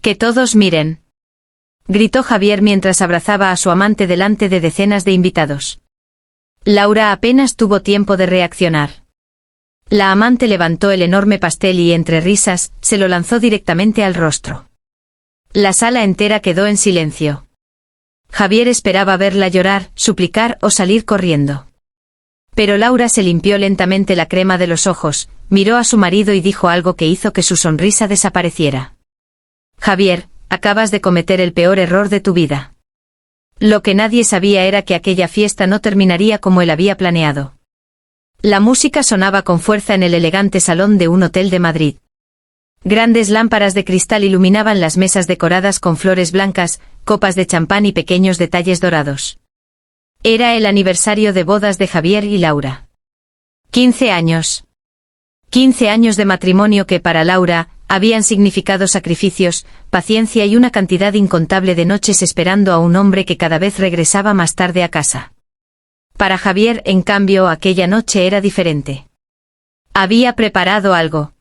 Que todos miren, gritó Javier mientras abrazaba a su amante delante de decenas de invitados. Laura apenas tuvo tiempo de reaccionar. La amante levantó el enorme pastel y, entre risas, se lo lanzó directamente al rostro. La sala entera quedó en silencio. Javier esperaba verla llorar, suplicar o salir corriendo. Pero Laura se limpió lentamente la crema de los ojos, miró a su marido y dijo algo que hizo que su sonrisa desapareciera. Javier, acabas de cometer el peor error de tu vida. Lo que nadie sabía era que aquella fiesta no terminaría como él había planeado. La música sonaba con fuerza en el elegante salón de un hotel de Madrid. Grandes lámparas de cristal iluminaban las mesas decoradas con flores blancas, copas de champán y pequeños detalles dorados. Era el aniversario de bodas de Javier y Laura. 15 años. 15 años de matrimonio que para Laura habían significado sacrificios, paciencia y una cantidad incontable de noches esperando a un hombre que cada vez regresaba más tarde a casa. Para Javier, en cambio, aquella noche era diferente. Había preparado algo.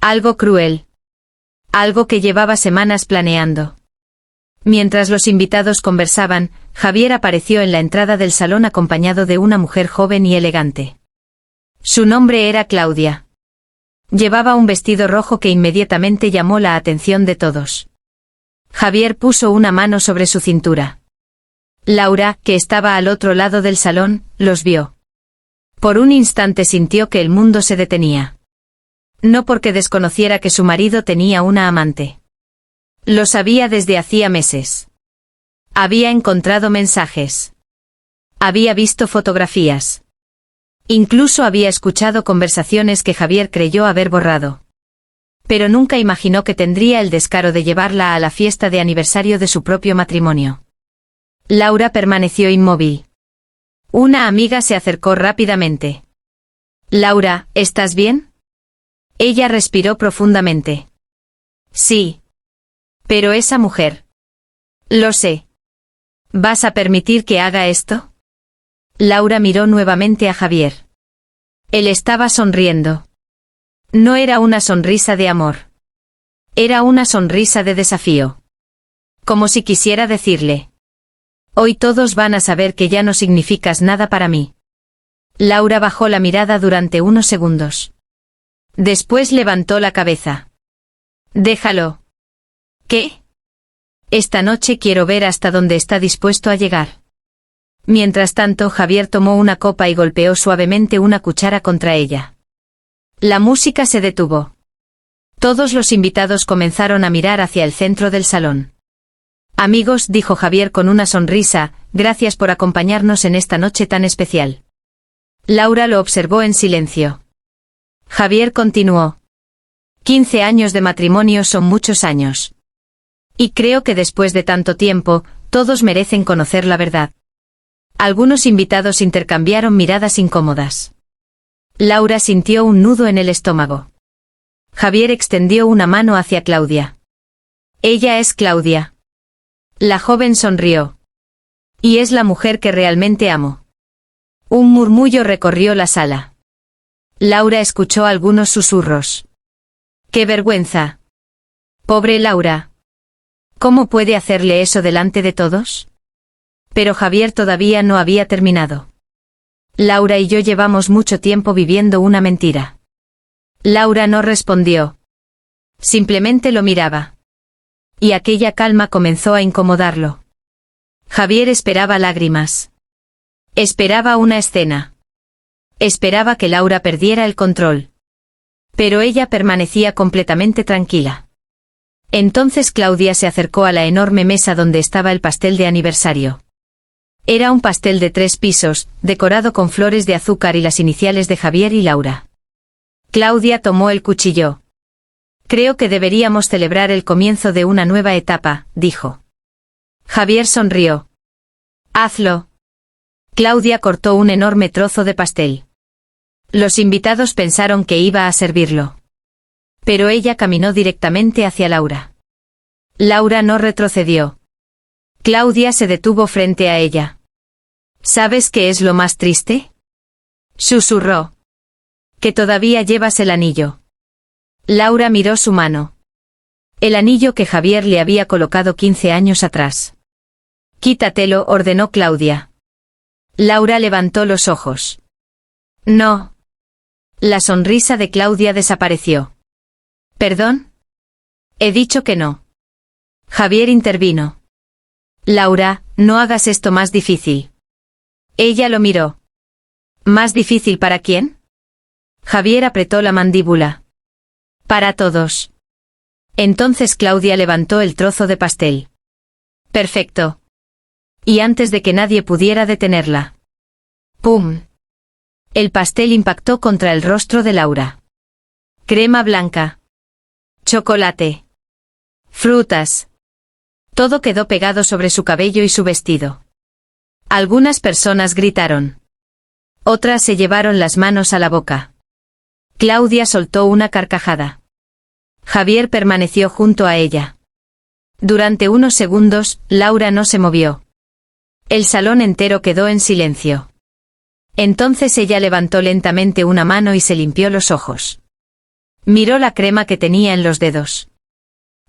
Algo cruel. Algo que llevaba semanas planeando. Mientras los invitados conversaban, Javier apareció en la entrada del salón acompañado de una mujer joven y elegante. Su nombre era Claudia. Llevaba un vestido rojo que inmediatamente llamó la atención de todos. Javier puso una mano sobre su cintura. Laura, que estaba al otro lado del salón, los vio. Por un instante sintió que el mundo se detenía. No porque desconociera que su marido tenía una amante. Lo sabía desde hacía meses. Había encontrado mensajes. Había visto fotografías. Incluso había escuchado conversaciones que Javier creyó haber borrado. Pero nunca imaginó que tendría el descaro de llevarla a la fiesta de aniversario de su propio matrimonio. Laura permaneció inmóvil. Una amiga se acercó rápidamente. «Laura, ¿estás bien?» Ella respiró profundamente. «Sí. Pero esa mujer». «Lo sé. ¿Vas a permitir que haga esto?» Laura miró nuevamente a Javier. Él estaba sonriendo. No era una sonrisa de amor. Era una sonrisa de desafío. Como si quisiera decirle: «Hoy todos van a saber que ya no significas nada para mí». Laura bajó la mirada durante unos segundos. Después levantó la cabeza. «Déjalo». «¿Qué?» «Esta noche quiero ver hasta dónde está dispuesto a llegar». Mientras tanto, Javier tomó una copa y golpeó suavemente una cuchara contra ella. La música se detuvo. Todos los invitados comenzaron a mirar hacia el centro del salón. «Amigos», dijo Javier con una sonrisa, «gracias por acompañarnos en esta noche tan especial». Laura lo observó en silencio. Javier continuó. 15 años de matrimonio son muchos años. Y creo que después de tanto tiempo, todos merecen conocer la verdad. Algunos invitados intercambiaron miradas incómodas. Laura sintió un nudo en el estómago. Javier extendió una mano hacia Claudia. «Ella es Claudia». La joven sonrió. «Y es la mujer que realmente amo». Un murmullo recorrió la sala. Laura escuchó algunos susurros. «¡Qué vergüenza! Pobre Laura. ¿Cómo puede hacerle eso delante de todos?» Pero Javier todavía no había terminado. «Laura y yo llevamos mucho tiempo viviendo una mentira». Laura no respondió. Simplemente lo miraba. Y aquella calma comenzó a incomodarlo. Javier esperaba lágrimas. Esperaba una escena. Esperaba que Laura perdiera el control. Pero ella permanecía completamente tranquila. Entonces Claudia se acercó a la enorme mesa donde estaba el pastel de aniversario. Era un pastel de 3 pisos, decorado con flores de azúcar y las iniciales de Javier y Laura. Claudia tomó el cuchillo. «Creo que deberíamos celebrar el comienzo de una nueva etapa», dijo. Javier sonrió. «Hazlo». Claudia cortó un enorme trozo de pastel. Los invitados pensaron que iba a servirlo. Pero ella caminó directamente hacia Laura. Laura no retrocedió. Claudia se detuvo frente a ella. «¿Sabes qué es lo más triste?», susurró. «Que todavía llevas el anillo». Laura miró su mano. El anillo que Javier le había colocado 15 años atrás. Quítatelo, ordenó Claudia. Laura levantó los ojos. No. La sonrisa de Claudia desapareció. ¿Perdón? He dicho que no. Javier intervino. Laura, no hagas esto más difícil. Ella lo miró. ¿Más difícil para quién? Javier apretó la mandíbula. Para todos. Entonces Claudia levantó el trozo de pastel. Perfecto. Y antes de que nadie pudiera detenerla. ¡Pum! El pastel impactó contra el rostro de Laura. Crema blanca. Chocolate. Frutas. Todo quedó pegado sobre su cabello y su vestido. Algunas personas gritaron. Otras se llevaron las manos a la boca. Claudia soltó una carcajada. Javier permaneció junto a ella. Durante unos segundos, Laura no se movió. El salón entero quedó en silencio. Entonces ella levantó lentamente una mano y se limpió los ojos. Miró la crema que tenía en los dedos.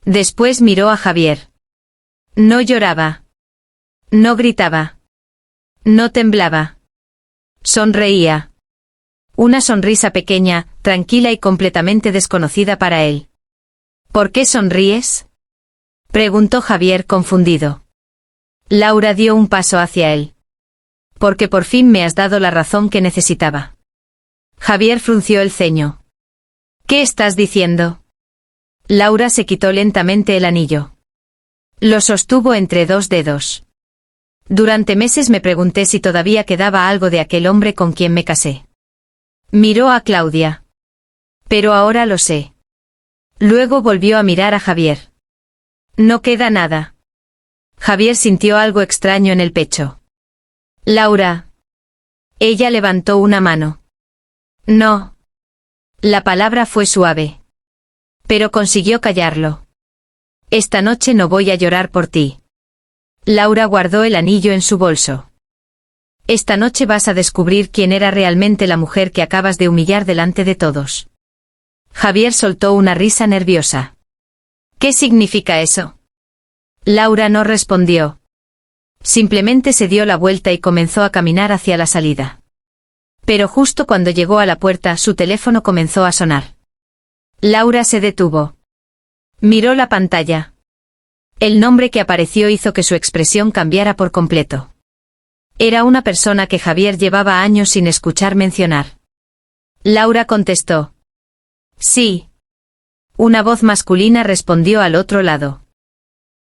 Después miró a Javier. No lloraba. No gritaba. No temblaba. Sonreía. Una sonrisa pequeña, tranquila y completamente desconocida para él. ¿Por qué sonríes? Preguntó Javier confundido. Laura dio un paso hacia él. Porque por fin me has dado la razón que necesitaba. Javier frunció el ceño. ¿Qué estás diciendo? Laura se quitó lentamente el anillo. Lo sostuvo entre dos dedos. Durante meses me pregunté si todavía quedaba algo de aquel hombre con quien me casé. Miró a Claudia. Pero ahora lo sé. Luego volvió a mirar a Javier. No queda nada. Javier sintió algo extraño en el pecho. Laura. Ella levantó una mano. No. La palabra fue suave. Pero consiguió callarlo. Esta noche no voy a llorar por ti. Laura guardó el anillo en su bolso. Esta noche vas a descubrir quién era realmente la mujer que acabas de humillar delante de todos. Javier soltó una risa nerviosa. ¿Qué significa eso? Laura no respondió. Simplemente se dio la vuelta y comenzó a caminar hacia la salida. Pero justo cuando llegó a la puerta, su teléfono comenzó a sonar. Laura se detuvo. Miró la pantalla. El nombre que apareció hizo que su expresión cambiara por completo. Era una persona que Javier llevaba años sin escuchar mencionar. Laura contestó. Sí. Una voz masculina respondió al otro lado.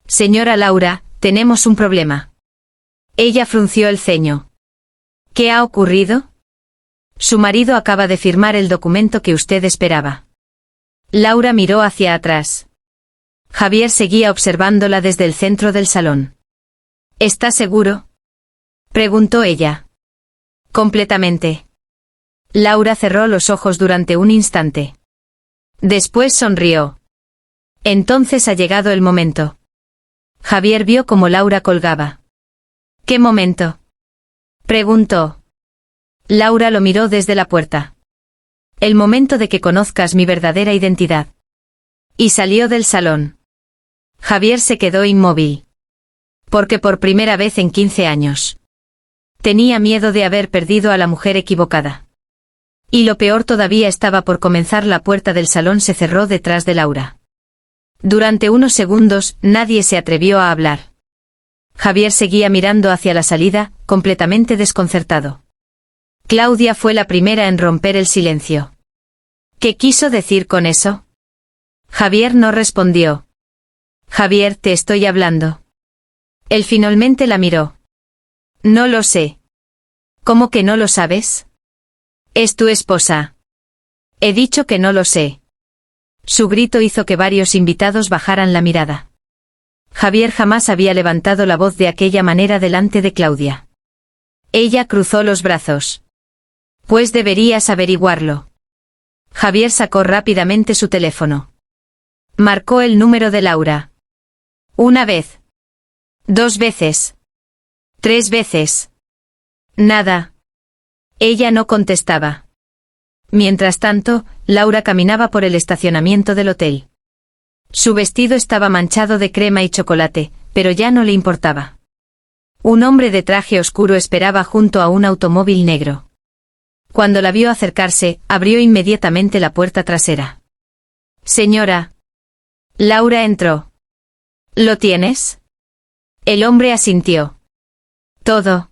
Señora Laura, tenemos un problema. Ella frunció el ceño. ¿Qué ha ocurrido? Su marido acaba de firmar el documento que usted esperaba. Laura miró hacia atrás. Javier seguía observándola desde el centro del salón. ¿Está seguro? Preguntó ella. Completamente. Laura cerró los ojos durante un instante. Después sonrió. Entonces ha llegado el momento. Javier vio cómo Laura colgaba. ¿Qué momento? Preguntó. Laura lo miró desde la puerta. El momento de que conozcas mi verdadera identidad. Y salió del salón. Javier se quedó inmóvil. Porque por primera vez en 15 años. Tenía miedo de haber perdido a la mujer equivocada. Y lo peor todavía estaba por comenzar. La puerta del salón se cerró detrás de Laura. Durante unos segundos, nadie se atrevió a hablar. Javier seguía mirando hacia la salida, completamente desconcertado. Claudia fue la primera en romper el silencio. ¿Qué quiso decir con eso? Javier no respondió. Javier, te estoy hablando. Él finalmente la miró. No lo sé. ¿Cómo que no lo sabes? Es tu esposa. He dicho que no lo sé. Su grito hizo que varios invitados bajaran la mirada. Javier jamás había levantado la voz de aquella manera delante de Claudia. Ella cruzó los brazos. Pues deberías averiguarlo. Javier sacó rápidamente su teléfono. Marcó el número de Laura. Una vez. 2 veces. 3 veces. Nada. Ella no contestaba. Mientras tanto, Laura caminaba por el estacionamiento del hotel. Su vestido estaba manchado de crema y chocolate, pero ya no le importaba. Un hombre de traje oscuro esperaba junto a un automóvil negro. Cuando la vio acercarse, abrió inmediatamente la puerta trasera. Señora. Laura entró. ¿Lo tienes? El hombre asintió. Todo.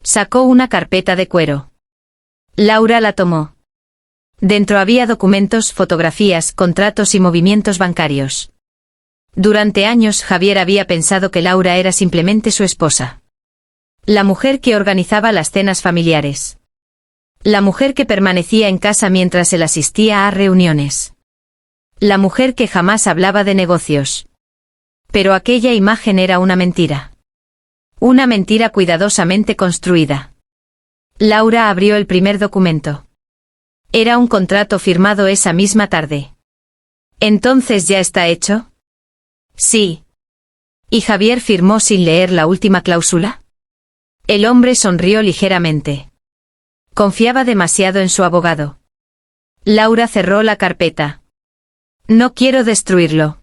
Sacó una carpeta de cuero. Laura la tomó. Dentro había documentos, fotografías, contratos y movimientos bancarios. Durante años Javier había pensado que Laura era simplemente su esposa. La mujer que organizaba las cenas familiares. La mujer que permanecía en casa mientras él asistía a reuniones. La mujer que jamás hablaba de negocios. Pero aquella imagen era una mentira. Una mentira cuidadosamente construida. Laura abrió el primer documento. Era un contrato firmado esa misma tarde. ¿Entonces ya está hecho? Sí. ¿Y Javier firmó sin leer la última cláusula? El hombre sonrió ligeramente. Confiaba demasiado en su abogado. Laura cerró la carpeta. No quiero destruirlo.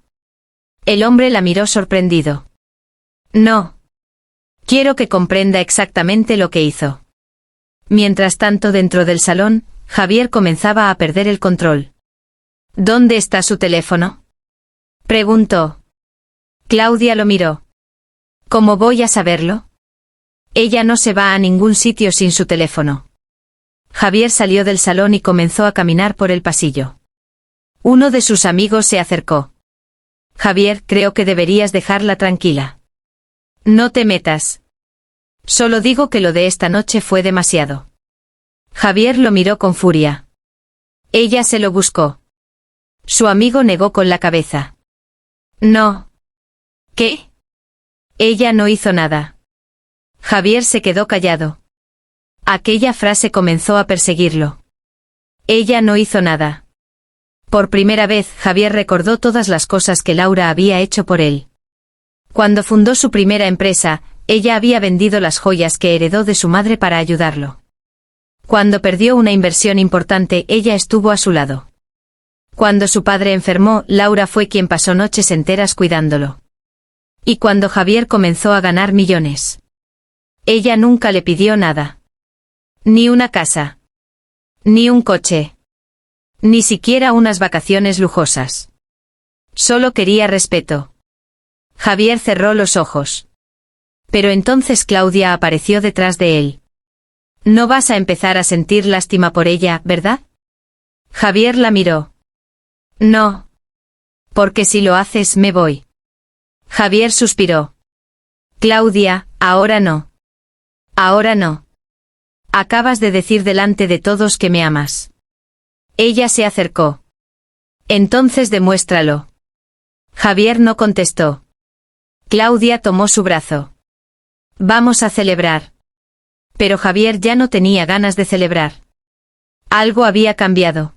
El hombre la miró sorprendido. No. Quiero que comprenda exactamente lo que hizo. Mientras tanto, dentro del salón, Javier comenzaba a perder el control. ¿Dónde está su teléfono? Preguntó. Claudia lo miró. ¿Cómo voy a saberlo? Ella no se va a ningún sitio sin su teléfono. Javier salió del salón y comenzó a caminar por el pasillo. Uno de sus amigos se acercó. Javier, creo que deberías dejarla tranquila. No te metas. Solo digo que lo de esta noche fue demasiado. Javier lo miró con furia. Ella se lo buscó. Su amigo negó con la cabeza. No. ¿Qué? Ella no hizo nada. Javier se quedó callado. Aquella frase comenzó a perseguirlo. Ella no hizo nada. Por primera vez, Javier recordó todas las cosas que Laura había hecho por él. Cuando fundó su primera empresa, ella había vendido las joyas que heredó de su madre para ayudarlo. Cuando perdió una inversión importante, ella estuvo a su lado. Cuando su padre enfermó, Laura fue quien pasó noches enteras cuidándolo. Y cuando Javier comenzó a ganar millones, ella nunca le pidió nada. Ni una casa. Ni un coche. Ni siquiera unas vacaciones lujosas. Solo quería respeto. Javier cerró los ojos. Pero entonces Claudia apareció detrás de él. No vas a empezar a sentir lástima por ella, ¿verdad? Javier la miró. No. Porque si lo haces me voy. Javier suspiró. Claudia, ahora no. Ahora no. Acabas de decir delante de todos que me amas. Ella se acercó. Entonces demuéstralo. Javier no contestó. Claudia tomó su brazo. Vamos a celebrar. Pero Javier ya no tenía ganas de celebrar. Algo había cambiado.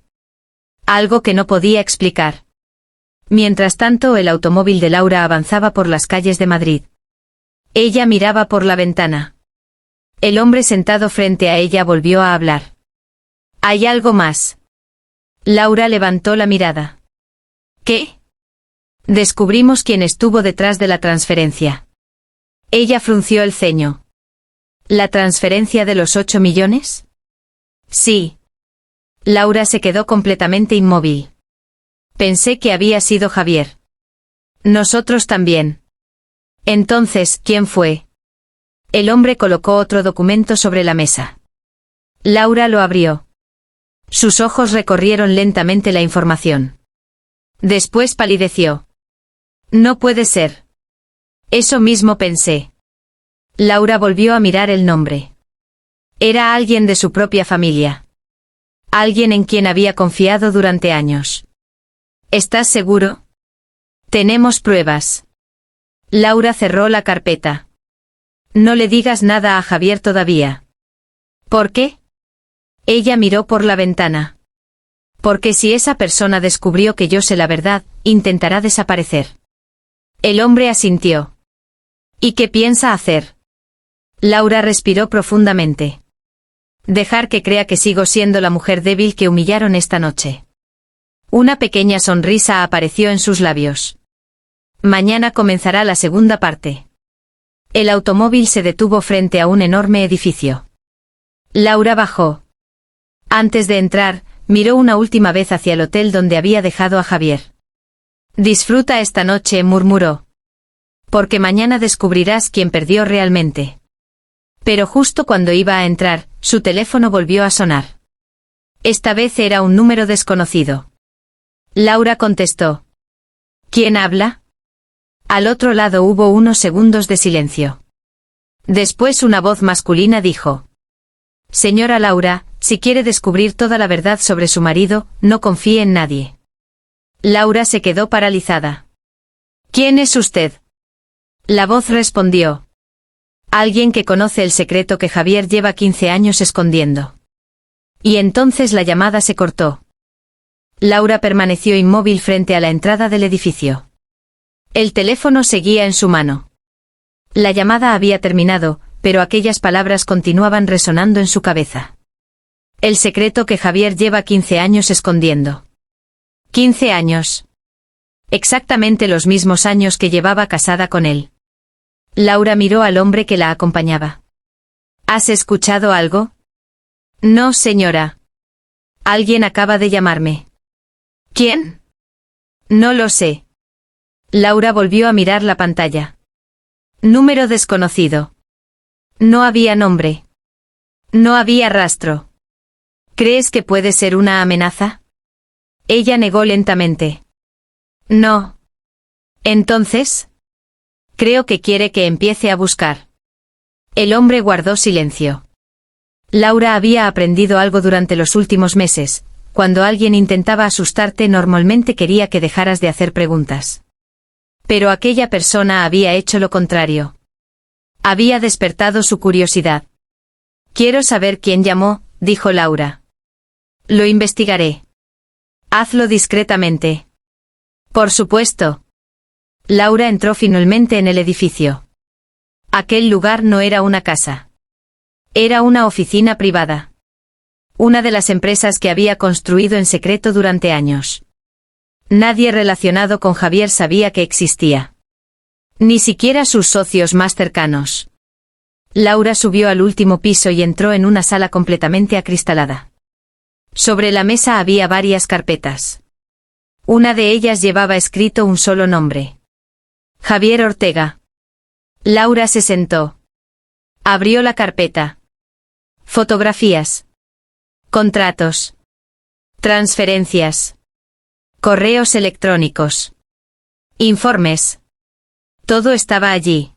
Algo que no podía explicar. Mientras tanto, el automóvil de Laura avanzaba por las calles de Madrid. Ella miraba por la ventana. El hombre sentado frente a ella volvió a hablar. ¿Hay algo más? Laura levantó la mirada. ¿Qué? Descubrimos quién estuvo detrás de la transferencia. Ella frunció el ceño. ¿La transferencia de los 8 millones? Sí. Laura se quedó completamente inmóvil. Pensé que había sido Javier. Nosotros también. Entonces, ¿quién fue? El hombre colocó otro documento sobre la mesa. Laura lo abrió. Sus ojos recorrieron lentamente la información. Después palideció. No puede ser. Eso mismo pensé. Laura volvió a mirar el nombre. Era alguien de su propia familia. Alguien en quien había confiado durante años. ¿Estás seguro? Tenemos pruebas. Laura cerró la carpeta. No le digas nada a Javier todavía. ¿Por qué? Ella miró por la ventana. Porque si esa persona descubrió que yo sé la verdad, intentará desaparecer. El hombre asintió. ¿Y qué piensa hacer? Laura respiró profundamente. Dejar que crea que sigo siendo la mujer débil que humillaron esta noche. Una pequeña sonrisa apareció en sus labios. Mañana comenzará la segunda parte. El automóvil se detuvo frente a un enorme edificio. Laura bajó. Antes de entrar, miró una última vez hacia el hotel donde había dejado a Javier. Disfruta esta noche, murmuró. Porque mañana descubrirás quién perdió realmente. Pero justo cuando iba a entrar, su teléfono volvió a sonar. Esta vez era un número desconocido. Laura contestó. ¿Quién habla? Al otro lado hubo unos segundos de silencio. Después una voz masculina dijo. Señora Laura, si quiere descubrir toda la verdad sobre su marido, no confíe en nadie. Laura se quedó paralizada. ¿Quién es usted? La voz respondió. Alguien que conoce el secreto que Javier lleva 15 años escondiendo. Y entonces la llamada se cortó. Laura permaneció inmóvil frente a la entrada del edificio. El teléfono seguía en su mano. La llamada había terminado, pero aquellas palabras continuaban resonando en su cabeza. El secreto que Javier lleva 15 años escondiendo. 15 años. Exactamente los mismos años que llevaba casada con él. Laura miró al hombre que la acompañaba. ¿Has escuchado algo? No, señora. Alguien acaba de llamarme. ¿Quién? No lo sé. Laura volvió a mirar la pantalla. Número desconocido. No había nombre. No había rastro. ¿Crees que puede ser una amenaza? Ella negó lentamente. No. Entonces, creo que quiere que empiece a buscar. El hombre guardó silencio. Laura había aprendido algo durante los últimos meses. Cuando alguien intentaba asustarte, normalmente quería que dejaras de hacer preguntas. Pero aquella persona había hecho lo contrario. Había despertado su curiosidad. Quiero saber quién llamó, dijo Laura. Lo investigaré. Hazlo discretamente. Por supuesto. Laura entró finalmente en el edificio. Aquel lugar no era una casa. Era una oficina privada. Una de las empresas que había construido en secreto durante años. Nadie relacionado con Javier sabía que existía. Ni siquiera sus socios más cercanos. Laura subió al último piso y entró en una sala completamente acristalada. Sobre la mesa había varias carpetas. Una de ellas llevaba escrito un solo nombre. Javier Ortega. Laura se sentó. Abrió la carpeta. Fotografías. Contratos. Transferencias. Correos electrónicos. Informes. Todo estaba allí.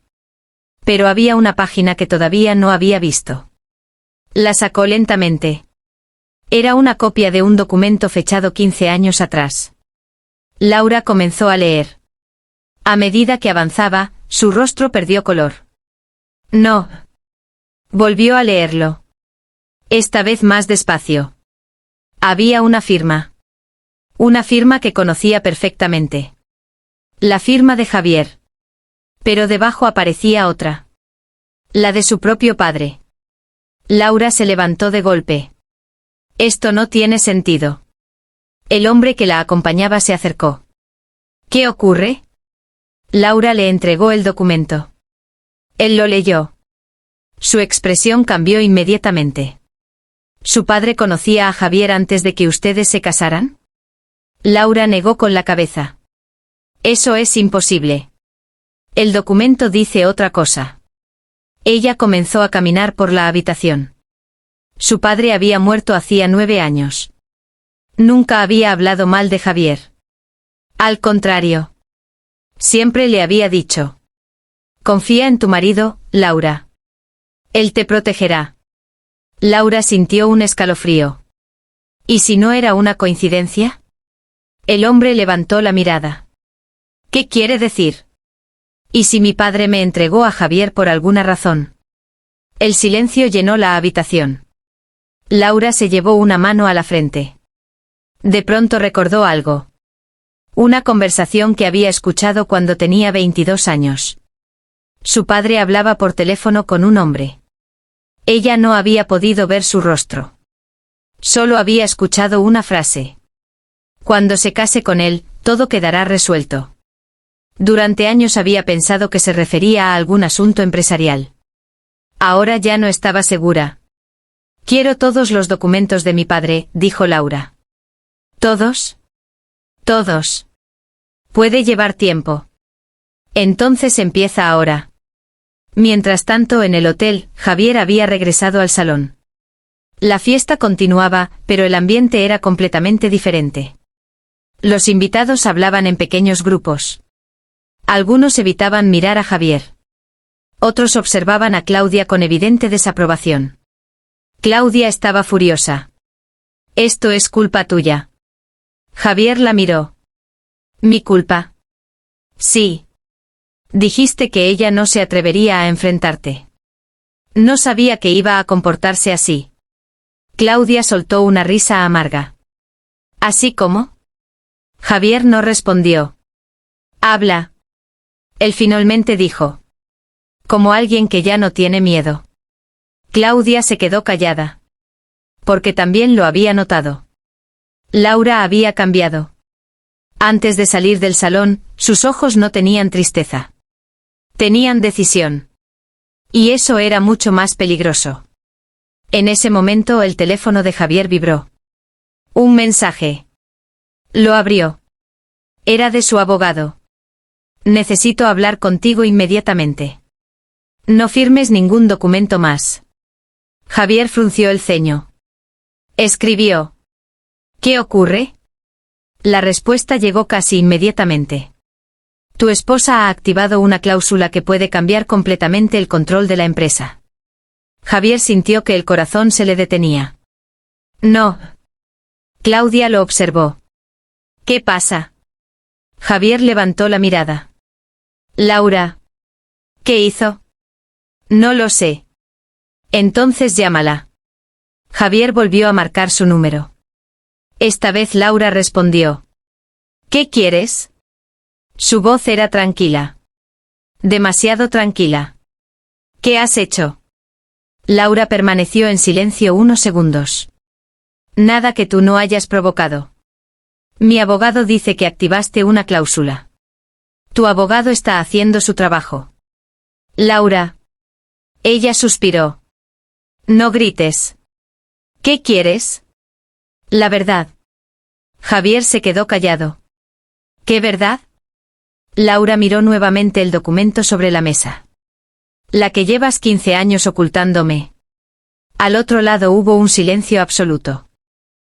Pero había una página que todavía no había visto. La sacó lentamente. Era una copia de un documento fechado 15 años atrás. Laura comenzó a leer. A medida que avanzaba, su rostro perdió color. No. Volvió a leerlo. Esta vez más despacio. Había una firma. Una firma que conocía perfectamente. La firma de Javier. Pero debajo aparecía otra. La de su propio padre. Laura se levantó de golpe. Esto no tiene sentido. El hombre que la acompañaba se acercó. ¿Qué ocurre? Laura le entregó el documento. Él lo leyó. Su expresión cambió inmediatamente. ¿Su padre conocía a Javier antes de que ustedes se casaran? Laura negó con la cabeza. Eso es imposible. El documento dice otra cosa. Ella comenzó a caminar por la habitación. Su padre había muerto hacía 9 años. Nunca había hablado mal de Javier. Al contrario. Siempre le había dicho. Confía en tu marido, Laura. Él te protegerá. Laura sintió un escalofrío. ¿Y si no era una coincidencia? El hombre levantó la mirada. ¿Qué quiere decir? ¿Y si mi padre me entregó a Javier por alguna razón? El silencio llenó la habitación. Laura se llevó una mano a la frente. De pronto recordó algo. Una conversación que había escuchado cuando tenía 22 años. Su padre hablaba por teléfono con un hombre. Ella no había podido ver su rostro. Solo había escuchado una frase. Cuando se case con él, todo quedará resuelto. Durante años había pensado que se refería a algún asunto empresarial. Ahora ya no estaba segura. Quiero todos los documentos de mi padre, dijo Laura. ¿Todos? Todos. Puede llevar tiempo. Entonces empieza ahora. Mientras tanto, en el hotel, Javier había regresado al salón. La fiesta continuaba, pero el ambiente era completamente diferente. Los invitados hablaban en pequeños grupos. Algunos evitaban mirar a Javier. Otros observaban a Claudia con evidente desaprobación. Claudia estaba furiosa. «Esto es culpa tuya». Javier la miró. «¿Mi culpa?» «Sí. Dijiste que ella no se atrevería a enfrentarte. No sabía que iba a comportarse así». Claudia soltó una risa amarga. «¿Así cómo?» Javier no respondió. «Habla». Él finalmente dijo. «Como alguien que ya no tiene miedo». Claudia se quedó callada. Porque también lo había notado. Laura había cambiado. Antes de salir del salón, sus ojos no tenían tristeza. Tenían decisión. Y eso era mucho más peligroso. En ese momento el teléfono de Javier vibró. Un mensaje. Lo abrió. Era de su abogado. «Necesito hablar contigo inmediatamente. No firmes ningún documento más». Javier frunció el ceño. Escribió. «¿Qué ocurre?» La respuesta llegó casi inmediatamente. «Tu esposa ha activado una cláusula que puede cambiar completamente el control de la empresa». Javier sintió que el corazón se le detenía. «No». Claudia lo observó. «¿Qué pasa?» Javier levantó la mirada. «Laura». «¿Qué hizo?» «No lo sé». «Entonces llámala». Javier volvió a marcar su número. Esta vez Laura respondió. «¿Qué quieres?» Su voz era tranquila. Demasiado tranquila. «¿Qué has hecho?» Laura permaneció en silencio unos segundos. «Nada que tú no hayas provocado. Mi abogado dice que activaste una cláusula. Tu abogado está haciendo su trabajo». «Laura». Ella suspiró. «No grites». «¿Qué quieres?» «La verdad». Javier se quedó callado. «¿Qué verdad?» Laura miró nuevamente el documento sobre la mesa. «La que llevas 15 años ocultándome». Al otro lado hubo un silencio absoluto.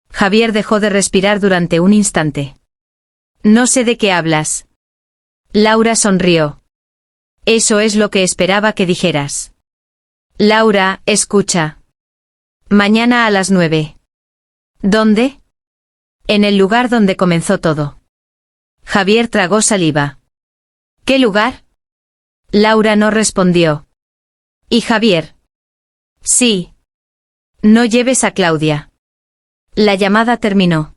Javier dejó de respirar durante un instante. «No sé de qué hablas». Laura sonrió. «Eso es lo que esperaba que dijeras». «Laura, escucha. Mañana a las 9. ¿Dónde?» «En el lugar donde comenzó todo». Javier tragó saliva. «¿Qué lugar?» Laura no respondió. «¿Y Javier?» «Sí. No lleves a Claudia». La llamada terminó.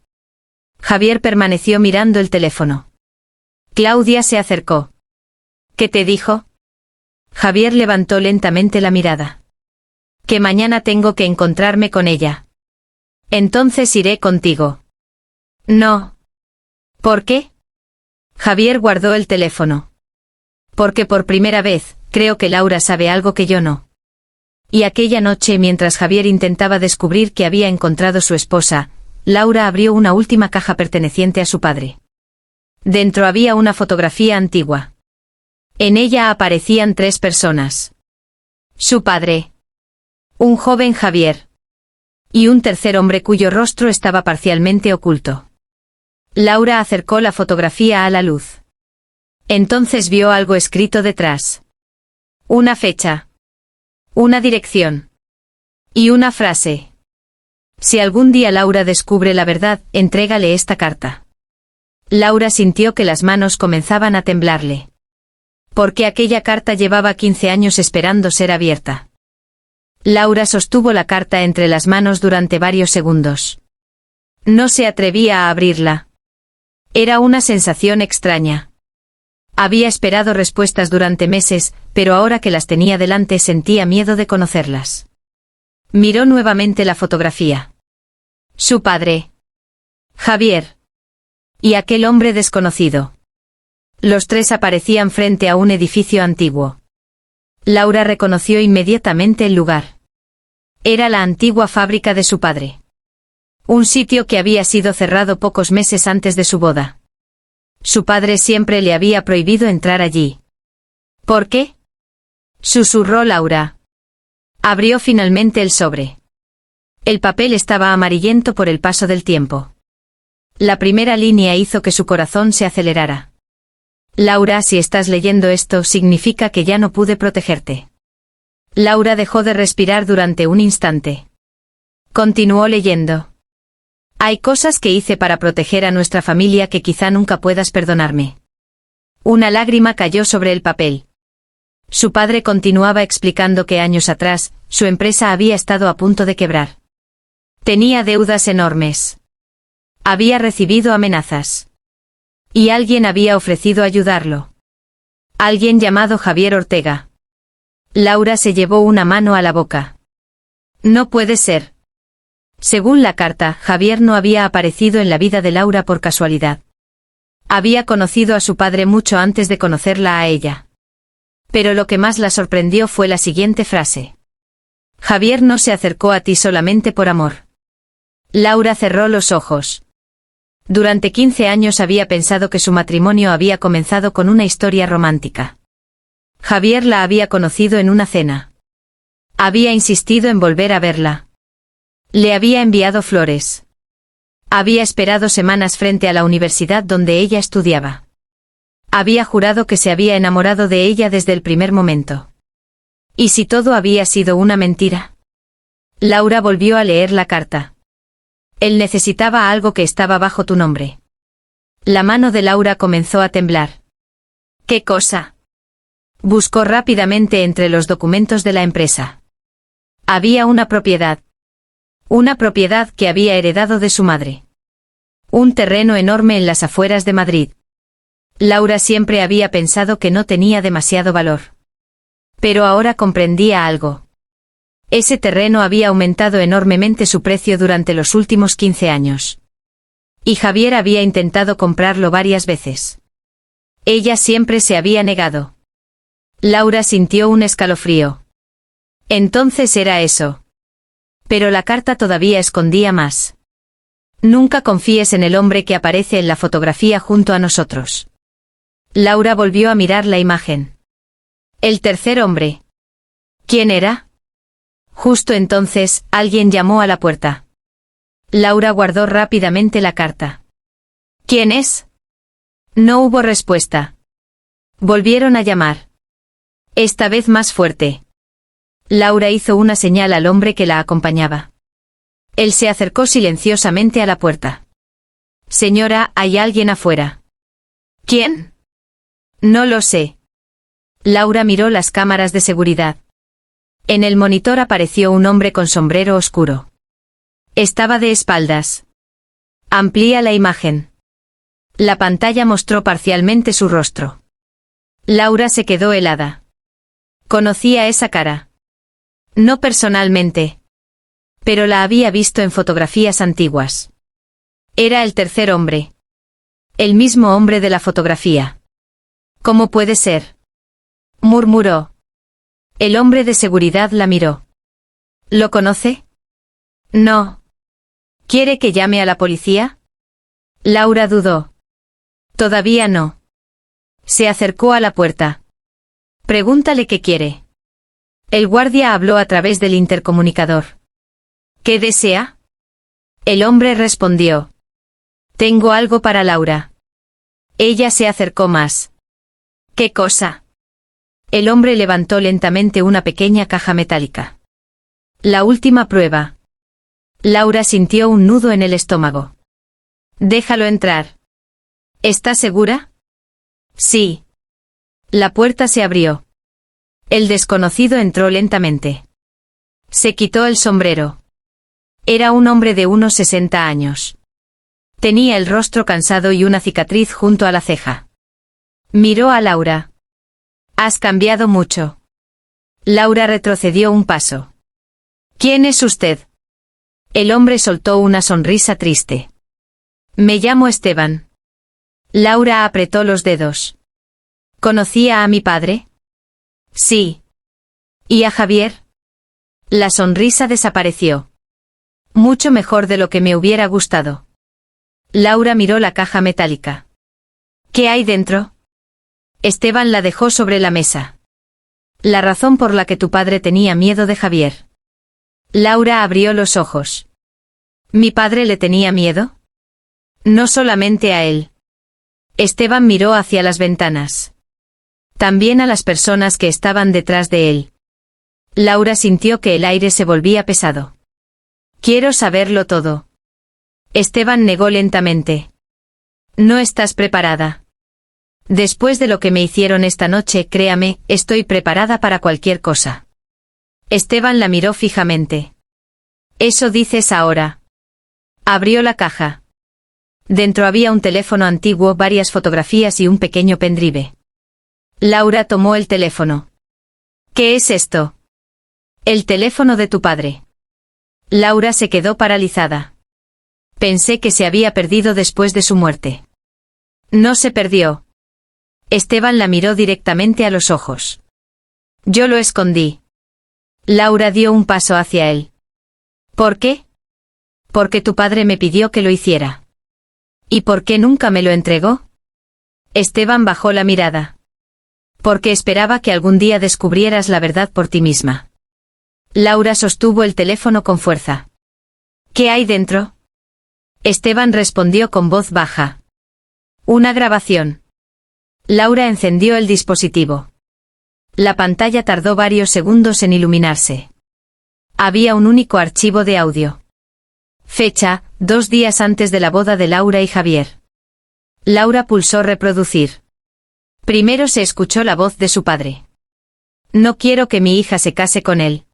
Javier permaneció mirando el teléfono. Claudia se acercó. «¿Qué te dijo?» Javier levantó lentamente la mirada. «Que mañana tengo que encontrarme con ella». «Entonces iré contigo». «No». «¿Por qué?» Javier guardó el teléfono. «Porque por primera vez, creo que Laura sabe algo que yo no». Y aquella noche, mientras Javier intentaba descubrir qué había encontrado su esposa, Laura abrió una última caja perteneciente a su padre. Dentro había una fotografía antigua. En ella aparecían 3 personas. Su padre. Un joven Javier. Y un tercer hombre cuyo rostro estaba parcialmente oculto. Laura acercó la fotografía a la luz. Entonces vio algo escrito detrás. Una fecha. Una dirección. Y una frase. Si algún día Laura descubre la verdad, entrégale esta carta. Laura sintió que las manos comenzaban a temblarle. Porque aquella carta llevaba 15 años esperando ser abierta. Laura sostuvo la carta entre las manos durante varios segundos. No se atrevía a abrirla. Era una sensación extraña. Había esperado respuestas durante meses, pero ahora que las tenía delante sentía miedo de conocerlas. Miró nuevamente la fotografía. Su padre. Javier. ¿Y aquel hombre desconocido? Los tres aparecían frente a un edificio antiguo. Laura reconoció inmediatamente el lugar. Era la antigua fábrica de su padre. Un sitio que había sido cerrado pocos meses antes de su boda. Su padre siempre le había prohibido entrar allí. ¿Por qué?, susurró Laura. Abrió finalmente el sobre. El papel estaba amarillento por el paso del tiempo. La primera línea hizo que su corazón se acelerara. Laura, si estás leyendo esto, significa que ya no pude protegerte. Laura dejó de respirar durante un instante. Continuó leyendo. Hay cosas que hice para proteger a nuestra familia que quizá nunca puedas perdonarme. Una lágrima cayó sobre el papel. Su padre continuaba explicando que años atrás, su empresa había estado a punto de quebrar. Tenía deudas enormes. Había recibido amenazas. Y alguien había ofrecido ayudarlo. Alguien llamado Javier Ortega. Laura se llevó una mano a la boca. No puede ser. Según la carta, Javier no había aparecido en la vida de Laura por casualidad. Había conocido a su padre mucho antes de conocerla a ella. Pero lo que más la sorprendió fue la siguiente frase. Javier no se acercó a ti solamente por amor. Laura cerró los ojos. Durante 15 años había pensado que su matrimonio había comenzado con una historia romántica. Javier la había conocido en una cena. Había insistido en volver a verla. Le había enviado flores. Había esperado semanas frente a la universidad donde ella estudiaba. Había jurado que se había enamorado de ella desde el primer momento. ¿Y si todo había sido una mentira? Laura volvió a leer la carta. Él necesitaba algo que estaba bajo tu nombre. La mano de Laura comenzó a temblar. ¿Qué cosa? Buscó rápidamente entre los documentos de la empresa. Había una propiedad. Una propiedad que había heredado de su madre. Un terreno enorme en las afueras de Madrid. Laura siempre había pensado que no tenía demasiado valor. Pero ahora comprendía algo. Ese terreno había aumentado enormemente su precio durante los últimos 15 años. Y Javier había intentado comprarlo varias veces. Ella siempre se había negado. Laura sintió un escalofrío. Entonces era eso. Pero la carta todavía escondía más. Nunca confíes en el hombre que aparece en la fotografía junto a nosotros. Laura volvió a mirar la imagen. El tercer hombre. ¿Quién era? Justo entonces, alguien llamó a la puerta. Laura guardó rápidamente la carta. ¿Quién es? No hubo respuesta. Volvieron a llamar. Esta vez más fuerte. Laura hizo una señal al hombre que la acompañaba. Él se acercó silenciosamente a la puerta. Señora, hay alguien afuera. ¿Quién? No lo sé. Laura miró las cámaras de seguridad. En el monitor apareció un hombre con sombrero oscuro. Estaba de espaldas. Amplía la imagen. La pantalla mostró parcialmente su rostro. Laura se quedó helada. Conocía esa cara. No personalmente. Pero la había visto en fotografías antiguas. Era el tercer hombre. El mismo hombre de la fotografía. ¿Cómo puede ser?, murmuró. El hombre de seguridad la miró. ¿Lo conoce? No. ¿Quiere que llame a la policía? Laura dudó. Todavía no. Se acercó a la puerta. Pregúntale qué quiere. El guardia habló a través del intercomunicador. ¿Qué desea? El hombre respondió. Tengo algo para Laura. Ella se acercó más. ¿Qué cosa? El hombre levantó lentamente una pequeña caja metálica. La última prueba. Laura sintió un nudo en el estómago. Déjalo entrar. ¿Estás segura? Sí. La puerta se abrió. El desconocido entró lentamente. Se quitó el sombrero. Era un hombre de unos 60 años. Tenía el rostro cansado y una cicatriz junto a la ceja. Miró a Laura. Has cambiado mucho. Laura retrocedió un paso. ¿Quién es usted? El hombre soltó una sonrisa triste. Me llamo Esteban. Laura apretó los dedos. ¿Conocía a mi padre? Sí. ¿Y a Javier? La sonrisa desapareció. Mucho mejor de lo que me hubiera gustado. Laura miró la caja metálica. ¿Qué hay dentro? Esteban la dejó sobre la mesa. La razón por la que tu padre tenía miedo de Javier. Laura abrió los ojos. ¿Mi padre le tenía miedo? No solamente a él. Esteban miró hacia las ventanas. También a las personas que estaban detrás de él. Laura sintió que el aire se volvía pesado. Quiero saberlo todo. Esteban negó lentamente. No estás preparada. Después de lo que me hicieron esta noche, créame, estoy preparada para cualquier cosa. Esteban la miró fijamente. Eso dices ahora. Abrió la caja. Dentro había un teléfono antiguo, varias fotografías y un pequeño pendrive. Laura tomó el teléfono. ¿Qué es esto? El teléfono de tu padre. Laura se quedó paralizada. Pensé que se había perdido después de su muerte. No se perdió. Esteban la miró directamente a los ojos. Yo lo escondí. Laura dio un paso hacia él. ¿Por qué? Porque tu padre me pidió que lo hiciera. ¿Y por qué nunca me lo entregó? Esteban bajó la mirada. Porque esperaba que algún día descubrieras la verdad por ti misma. Laura sostuvo el teléfono con fuerza. ¿Qué hay dentro? Esteban respondió con voz baja. Una grabación. Laura encendió el dispositivo. La pantalla tardó varios segundos en iluminarse. Había un único archivo de audio. Fecha, 2 días antes de la boda de Laura y Javier. Laura pulsó reproducir. Primero se escuchó la voz de su padre. No quiero que mi hija se case con él.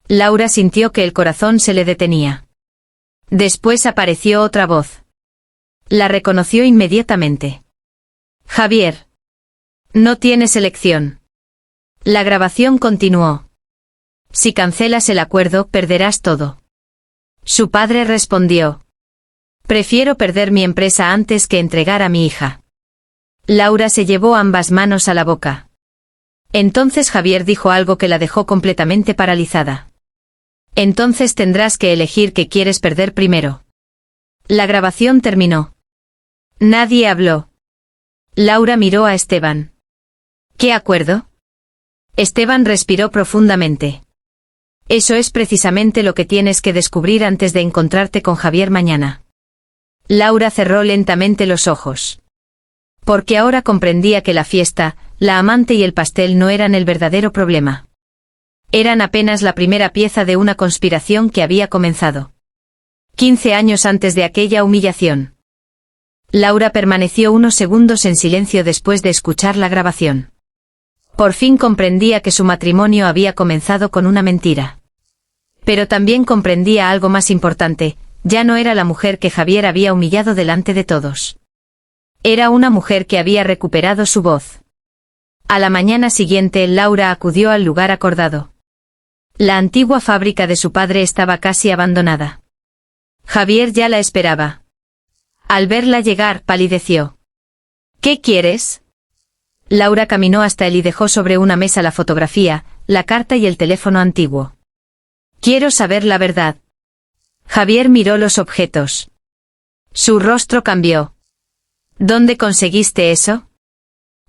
Laura sintió que el corazón se le detenía. Después apareció otra voz. La reconoció inmediatamente. Javier. No tienes elección. La grabación continuó. Si cancelas el acuerdo, perderás todo. Su padre respondió. Prefiero perder mi empresa antes que entregar a mi hija. Laura se llevó ambas manos a la boca. Entonces Javier dijo algo que la dejó completamente paralizada. Entonces tendrás que elegir qué quieres perder primero. La grabación terminó. Nadie habló. Laura miró a Esteban. ¿Qué acuerdo? Esteban respiró profundamente. Eso es precisamente lo que tienes que descubrir antes de encontrarte con Javier mañana. Laura cerró lentamente los ojos. Porque ahora comprendía que la fiesta, la amante y el pastel no eran el verdadero problema. Eran apenas la primera pieza de una conspiración que había comenzado. 15 años antes de aquella humillación. Laura permaneció unos segundos en silencio después de escuchar la grabación. Por fin comprendía que su matrimonio había comenzado con una mentira. Pero también comprendía algo más importante, ya no era la mujer que Javier había humillado delante de todos. Era una mujer que había recuperado su voz. A la mañana siguiente, Laura acudió al lugar acordado. La antigua fábrica de su padre estaba casi abandonada. Javier ya la esperaba. Al verla llegar, palideció. ¿Qué quieres? Laura caminó hasta él y dejó sobre una mesa la fotografía, la carta y el teléfono antiguo. Quiero saber la verdad. Javier miró los objetos. Su rostro cambió. ¿Dónde conseguiste eso?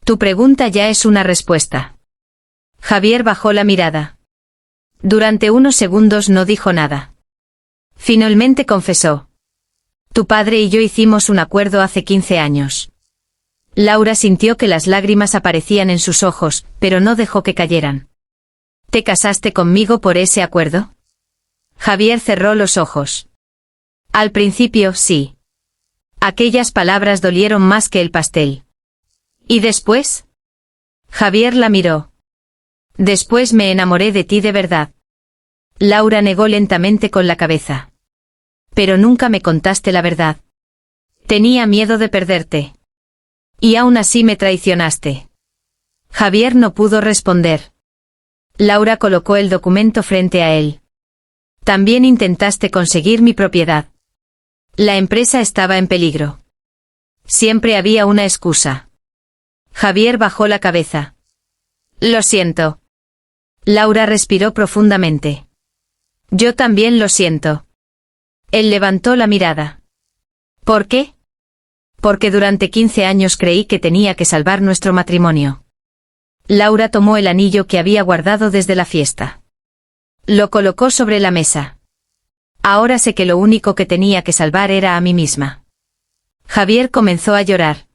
Tu pregunta ya es una respuesta. Javier bajó la mirada. Durante unos segundos no dijo nada. Finalmente confesó. Tu padre y yo hicimos un acuerdo hace 15 años. Laura sintió que las lágrimas aparecían en sus ojos, pero no dejó que cayeran. ¿Te casaste conmigo por ese acuerdo? Javier cerró los ojos. Al principio, sí. Aquellas palabras dolieron más que el pastel. ¿Y después? Javier la miró. Después me enamoré de ti de verdad. Laura negó lentamente con la cabeza. Pero nunca me contaste la verdad. Tenía miedo de perderte. Y aún así me traicionaste. Javier no pudo responder. Laura colocó el documento frente a él. También intentaste conseguir mi propiedad. La empresa estaba en peligro. Siempre había una excusa. Javier bajó la cabeza. Lo siento. Laura respiró profundamente. Yo también lo siento. Él levantó la mirada. ¿Por qué? Porque durante 15 años creí que tenía que salvar nuestro matrimonio. Laura tomó el anillo que había guardado desde la fiesta. Lo colocó sobre la mesa. Ahora sé que lo único que tenía que salvar era a mí misma. Javier comenzó a llorar.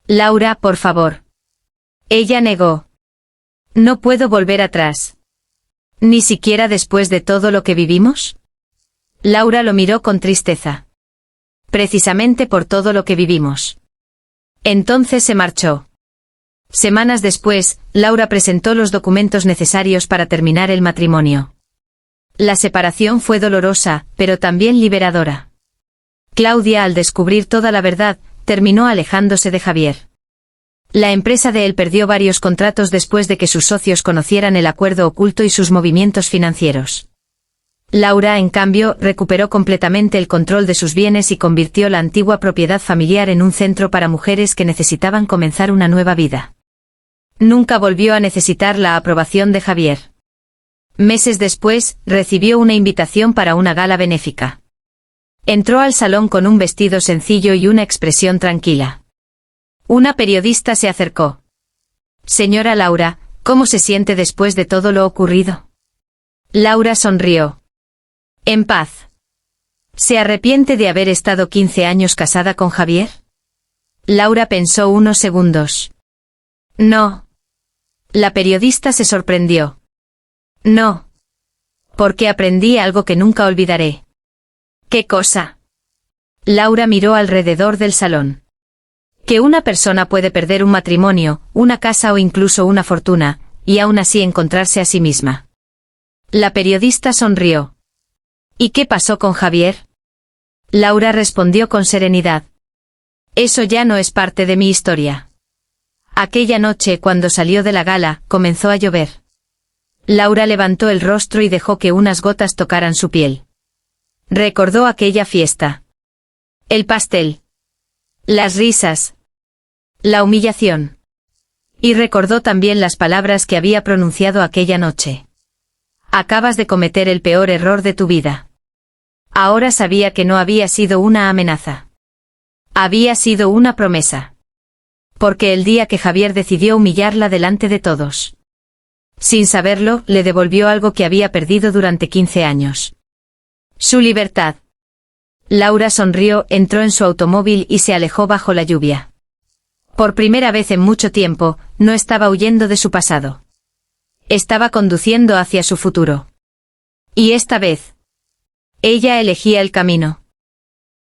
Laura, por favor. Ella negó. No puedo volver atrás. ¿Ni siquiera después de todo lo que vivimos? Laura lo miró con tristeza. Precisamente por todo lo que vivimos. Entonces se marchó. Semanas después, Laura presentó los documentos necesarios para terminar el matrimonio. La separación fue dolorosa, pero también liberadora. Claudia, al descubrir toda la verdad, terminó alejándose de Javier. La empresa de él perdió varios contratos después de que sus socios conocieran el acuerdo oculto y sus movimientos financieros. Laura, en cambio, recuperó completamente el control de sus bienes y convirtió la antigua propiedad familiar en un centro para mujeres que necesitaban comenzar una nueva vida. Nunca volvió a necesitar la aprobación de Javier. Meses después, recibió una invitación para una gala benéfica. Entró al salón con un vestido sencillo y una expresión tranquila. Una periodista se acercó. Señora Laura, ¿cómo se siente después de todo lo ocurrido? Laura sonrió. En paz. ¿Se arrepiente de haber estado 15 años casada con Javier? Laura pensó unos segundos. No. La periodista se sorprendió. No. Porque aprendí algo que nunca olvidaré. ¿Qué cosa? Laura miró alrededor del salón. Que una persona puede perder un matrimonio, una casa o incluso una fortuna, y aún así encontrarse a sí misma. La periodista sonrió. ¿Y qué pasó con Javier? Laura respondió con serenidad. Eso ya no es parte de mi historia. Aquella noche, cuando salió de la gala, comenzó a llover. Laura levantó el rostro y dejó que unas gotas tocaran su piel. Recordó aquella fiesta. El pastel. Las risas. La humillación. Y recordó también las palabras que había pronunciado aquella noche. Acabas de cometer el peor error de tu vida. Ahora sabía que no había sido una amenaza. Había sido una promesa. Porque el día que Javier decidió humillarla delante de todos. Sin saberlo, le devolvió algo que había perdido durante 15 años. Su libertad. Laura sonrió, entró en su automóvil y se alejó bajo la lluvia. Por primera vez en mucho tiempo, no estaba huyendo de su pasado. Estaba conduciendo hacia su futuro. Y esta vez, ella elegía el camino.